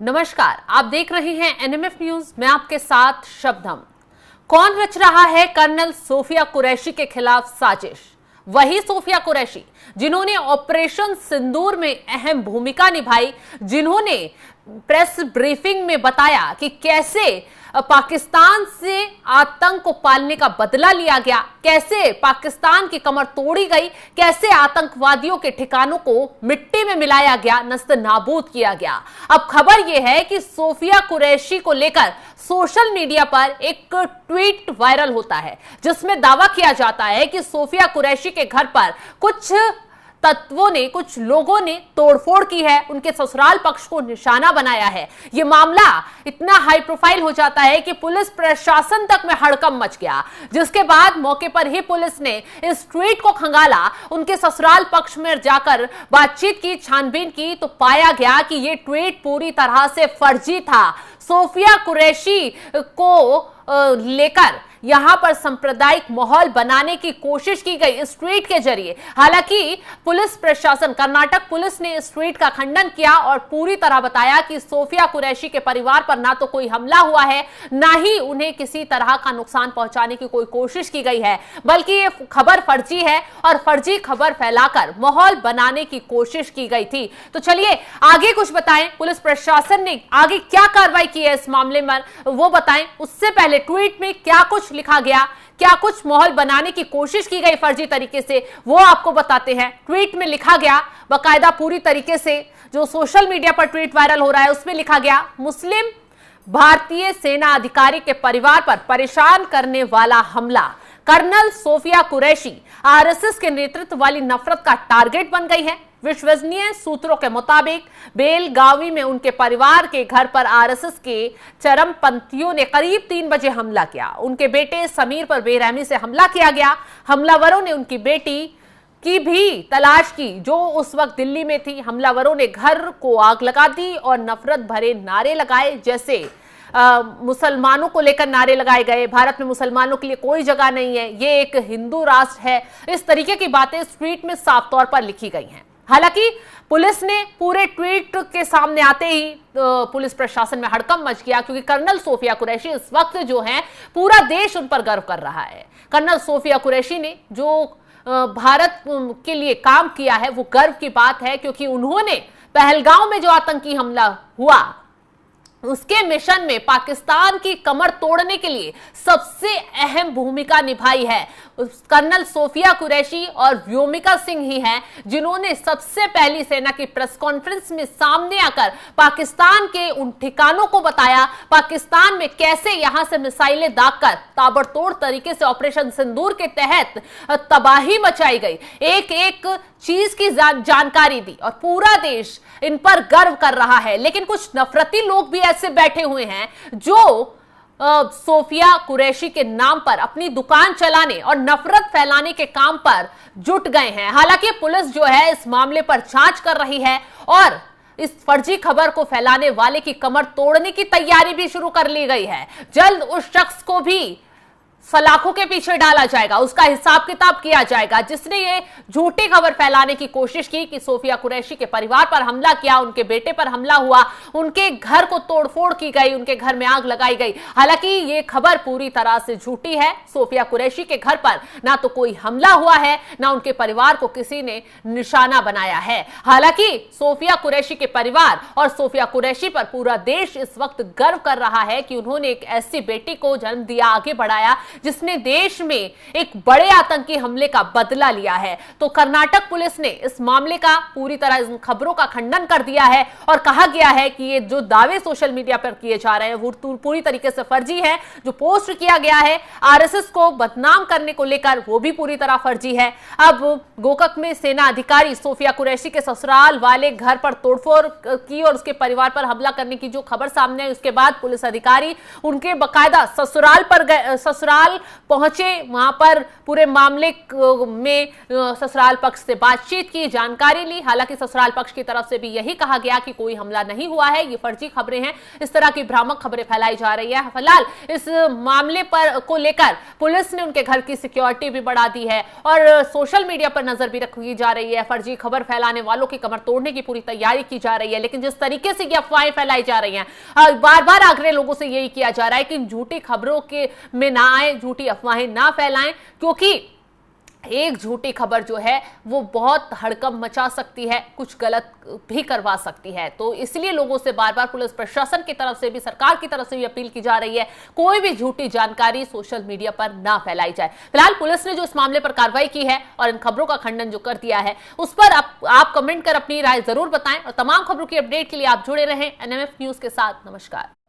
नमस्कार, आप देख रहे हैं एनएमएफ न्यूज। मैं आपके साथ शब्दम। कौन रच रहा है कर्नल सोफिया कुरैशी के खिलाफ साजिश? वही सोफिया कुरैशी जिन्होंने ऑपरेशन सिंदूर में अहम भूमिका निभाई, जिन्होंने प्रेस ब्रीफिंग में बताया कि कैसे पाकिस्तान से आतंक को पालने का बदला लिया गया, कैसे पाकिस्तान की कमर तोड़ी गई, कैसे आतंकवादियों के ठिकानों को मिट्टी में मिलाया गया, नस्त-ए-नाबूद किया गया। अब खबर यह है कि सोफिया कुरैशी को लेकर सोशल मीडिया पर एक ट्वीट वायरल होता है, जिसमें दावा किया जाता है कि सोफिया कुरैशी के घर पर कुछ तत्वों ने, कुछ लोगों ने तोड़फोड़ की है, उनके ससुराल पक्ष को निशाना बनाया है। यह मामला इतना हाई प्रोफाइल हो जाता है कि पुलिस प्रशासन तक में हड़कंप मच गया, जिसके बाद मौके पर ही पुलिस ने इस ट्वीट को खंगाला, उनके ससुराल पक्ष में जाकर बातचीत की, छानबीन की, तो पाया गया कि यह ट्वीट पूरी तरह से फर्जी था। सोफिया कुरैशी को लेकर यहां पर सांप्रदायिक माहौल बनाने की कोशिश की गई इस ट्वीट के जरिए। हालांकि पुलिस प्रशासन, कर्नाटक पुलिस ने इस ट्वीट का खंडन किया और पूरी तरह बताया कि सोफिया कुरैशी के परिवार पर ना तो कोई हमला हुआ है, ना ही उन्हें किसी तरह का नुकसान पहुंचाने की कोई कोशिश की गई है, बल्कि ये खबर फर्जी है और फर्जी खबर फैलाकर माहौल बनाने की कोशिश की गई थी। तो चलिए आगे कुछ बताएं, पुलिस प्रशासन ने आगे क्या कार्रवाई की है इस मामले में, वो बताएं। उससे पहले ट्वीट में क्या कुछ लिखा गया, क्या कुछ माहौल बनाने की कोशिश की गई फर्जी तरीके से, वो आपको बताते हैं। ट्वीट में लिखा गया बाकायदा पूरी तरीके से, जो सोशल मीडिया पर ट्वीट वायरल हो रहा है उसमें लिखा गया, मुस्लिम भारतीय सेना अधिकारी के परिवार पर परेशान करने वाला हमला, कर्नल सोफिया कुरैशी आरएसएस के नेतृत्व वाली नफरत का टारगेट बन गई है। विश्वसनीय सूत्रों के मुताबिक बेलगावी में उनके परिवार के घर पर आरएसएस के चरमपंथियों ने करीब 3 बजे हमला किया। उनके बेटे समीर पर बेरहमी से हमला किया गया। हमलावरों ने उनकी बेटी की भी तलाश की, जो उस वक्त दिल्ली में थी। हमलावरों ने घर को आग लगा दी और नफरत भरे नारे लगाए, जैसे मुसलमानों को लेकर नारे लगाए गए, भारत में मुसलमानों के लिए कोई जगह नहीं है, ये एक हिंदू राष्ट्र है। इस तरीके की बातें इस ट्वीट में साफ तौर पर लिखी गई हैं। हालांकि पुलिस ने पूरे ट्वीट के सामने आते ही पुलिस प्रशासन में हड़कंप मच गया, क्योंकि कर्नल सोफिया कुरैशी इस वक्त जो है पूरा देश उन पर गर्व कर रहा है। कर्नल सोफिया कुरैशी ने जो भारत के लिए काम किया है वो गर्व की बात है, क्योंकि उन्होंने पहलगांव में जो आतंकी हमला हुआ उसके मिशन में पाकिस्तान की कमर तोड़ने के लिए सबसे अहम भूमिका निभाई है। कर्नल सोफिया कुरैशी और व्योमिका सिंह ही हैं जिन्होंने सबसे पहली सेना की प्रेस कॉन्फ्रेंस में सामने आकर पाकिस्तान के उन ठिकानों को बताया, पाकिस्तान में कैसे यहां से मिसाइलें दागकर ताबड़तोड़ तरीके से ऑपरेशन सिंदूर के तहत तबाही मचाई गई, एक एक चीज की जानकारी दी और पूरा देश इन पर गर्व कर रहा है। लेकिन कुछ नफरती लोग भी ऐसे बैठे हुए हैं जो सोफिया कुरैशी के नाम पर अपनी दुकान चलाने और नफरत फैलाने के काम पर जुट गए हैं। हालांकि पुलिस जो है इस मामले पर जांच कर रही है और इस फर्जी खबर को फैलाने वाले की कमर तोड़ने की तैयारी भी शुरू कर ली गई है। जल्द उस शख्स को भी सलाखों के पीछे डाला जाएगा, उसका हिसाब किताब किया जाएगा, जिसने ये झूठी खबर फैलाने की कोशिश की कि सोफिया कुरैशी के परिवार पर हमला किया, उनके बेटे पर हमला हुआ, उनके घर को तोड़फोड़ की गई, उनके घर में आग लगाई गई। हालांकि ये खबर पूरी तरह से झूठी है। सोफिया कुरैशी के घर पर ना तो कोई हमला हुआ है, ना उनके परिवार को किसी ने निशाना बनाया है। हालांकि सोफिया कुरैशी के परिवार और सोफिया कुरैशी पर पूरा देश इस वक्त गर्व कर रहा है कि उन्होंने एक ऐसी बेटी को जन्म दिया, आगे बढ़ाया, जिसने देश में एक बड़े आतंकी हमले का बदला लिया है। तो कर्नाटक पुलिस ने इस मामले का पूरी तरह इन खबरों का खंडन कर दिया है और कहा गया है कि ये जो दावे सोशल मीडिया पर किए जा रहे हैं वो पूरी तरीके से फर्जी है। जो पोस्ट किया गया है आरएसएस को बदनाम करने को लेकर वो भी पूरी तरह फर्जी है। अब गोकक में सेना अधिकारी सोफिया कुरैशी के ससुराल वाले घर पर तोड़फोड़ की और उसके परिवार पर हमला करने की जो खबर सामने आई, उसके बाद पुलिस अधिकारी उनके बाकायदा ससुराल ससुराल पहुंचे, वहां पर पूरे मामले में ससुराल पक्ष से बातचीत की, जानकारी ली। हालांकि ससुराल पक्ष की तरफ से भी यही कहा गया कि कोई हमला नहीं हुआ है, ये फर्जी खबरें हैं, इस तरह की भ्रामक खबरें फैलाई जा रही है। फिलहाल इस मामले पर को लेकर पुलिस ने उनके घर की सिक्योरिटी भी बढ़ा दी है और सोशल मीडिया पर नजर भी रखी जा रही है। फर्जी खबर फैलाने वालों की कमर तोड़ने की पूरी तैयारी की जा रही है। लेकिन जिस तरीके से ये अफवाहें फैलाई जा रही हैं, बार बार आग्रह लोगों से यही किया जा रहा है कि झूठी खबरों के में ना आए, झूठी अफवाहें ना फैलाएं, क्योंकि एक झूठी खबर जो है वो बहुत हड़कंप मचा सकती है, कुछ गलत भी करवा सकती है। तो इसलिए लोगों से बार बार पुलिस प्रशासन की तरफ से भी, सरकार की तरफ से भी अपील की जा रही है, कोई भी झूठी जानकारी सोशल मीडिया पर ना फैलाई जाए। फिलहाल पुलिस ने जो इस मामले पर कार्रवाई की है और इन खबरों का खंडन जो कर दिया है, उस पर आप कमेंट कर अपनी राय जरूर बताएं और तमाम खबरों की अपडेट के लिए आप जुड़े रहें एनएमएफ न्यूज के साथ। नमस्कार।